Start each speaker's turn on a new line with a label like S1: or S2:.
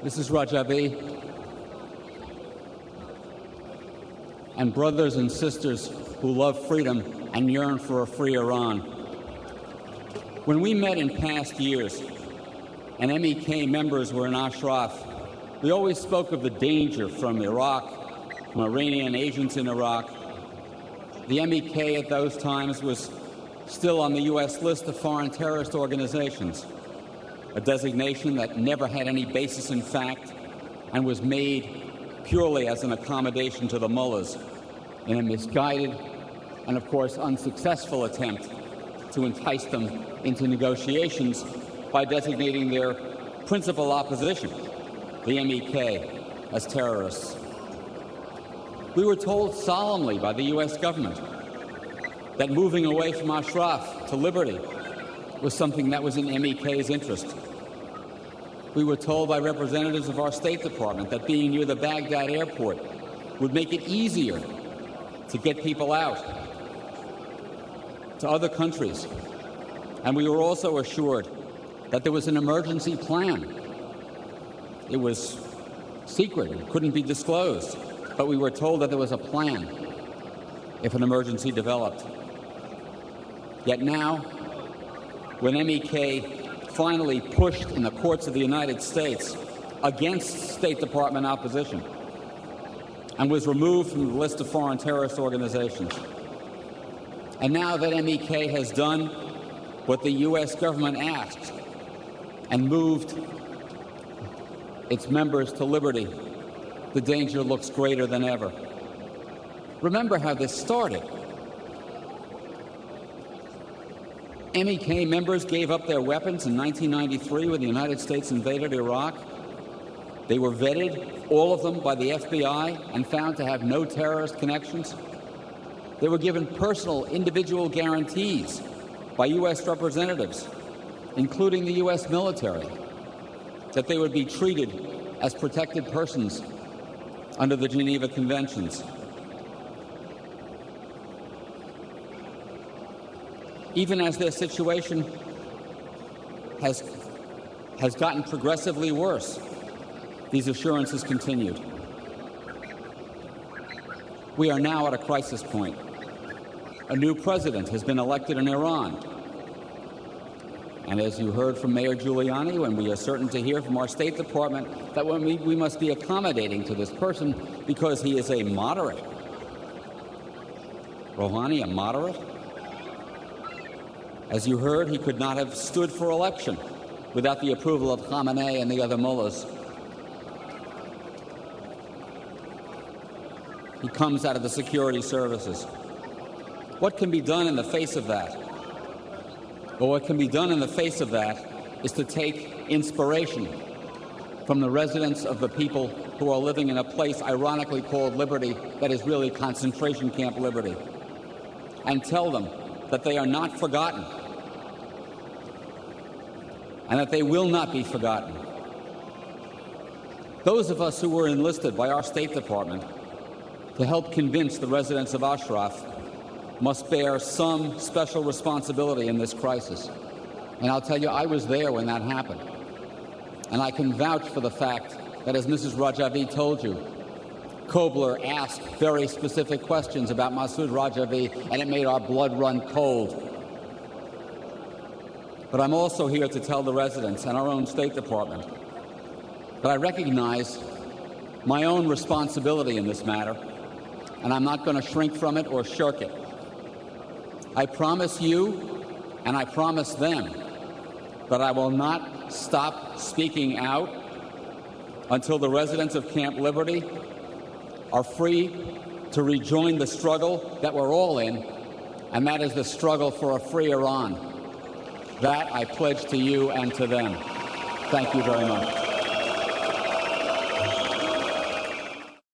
S1: Mrs. Rajavi, and brothers and sisters who love freedom and yearn for a free Iran. When we met in past years and MEK members were in Ashraf, we always spoke of the danger from Iraq, from Iranian agents in Iraq. The MEK at those times was still on the U.S. list of foreign terrorist organizations, a designation that never had any basis in fact and was made purely as an accommodation to the mullahs in a misguided and, of course, unsuccessful attempt to entice them into negotiations by designating their principal opposition, the MEK, as terrorists. We were told solemnly by the U.S. government that moving away from Ashraf to liberty was something that was in MEK's interest. We were told by representatives of our State Department that being near the Baghdad airport would make it easier to get people out to other countries. And we were also assured that there was an emergency plan. It was secret, it couldn't be disclosed, but we were told that there was a plan if an emergency developed. Yet now, when MEK finally pushed in the courts of the United States against State Department opposition and was removed from the list of foreign terrorist organizations, and now that MEK has done what the U.S. government asked and moved its members to liberty, the danger looks greater than ever. Remember how this started. MEK members gave up their weapons in 1993 when the United States invaded Iraq. They were vetted, all of them, by the FBI and found to have no terrorist connections. They were given personal, individual guarantees by U.S. representatives, including the U.S. military, that they would be treated as protected persons under the Geneva Conventions. Even as their situation has gotten progressively worse, these assurances continued. We are now at a crisis point. A new president has been elected in Iran. And as you heard from Mayor Giuliani, and we are certain to hear from our State Department, that we must be accommodating to this person because he is a moderate. Rouhani, a moderate? As you heard, he could not have stood for election without the approval of Khamenei and the other mullahs. He comes out of the security services. What can be done in the face of that? Well, what can be done in the face of that is to take inspiration from the residents of the people who are living in a place ironically called liberty that is really concentration camp liberty, and tell them that they are not forgotten and that they will not be forgotten. Those of us who were enlisted by our State Department to help convince the residents of Ashraf must bear some special responsibility in this crisis. And I'll tell you, I was there when that happened. And I can vouch for the fact that, as Mrs. Rajavi told you, Kobler asked very specific questions about Masoud Rajavi, and it made our blood run cold. But I'm also here to tell the residents and our own State Department that I recognize my own responsibility in this matter, and I'm not going to shrink from it or shirk it. I promise you, and I promise them, that I will not stop speaking out until the residents of Camp Liberty are free to rejoin the struggle that we're all in, and that is the struggle for a free Iran. That I pledge to you and to them. Thank you very much.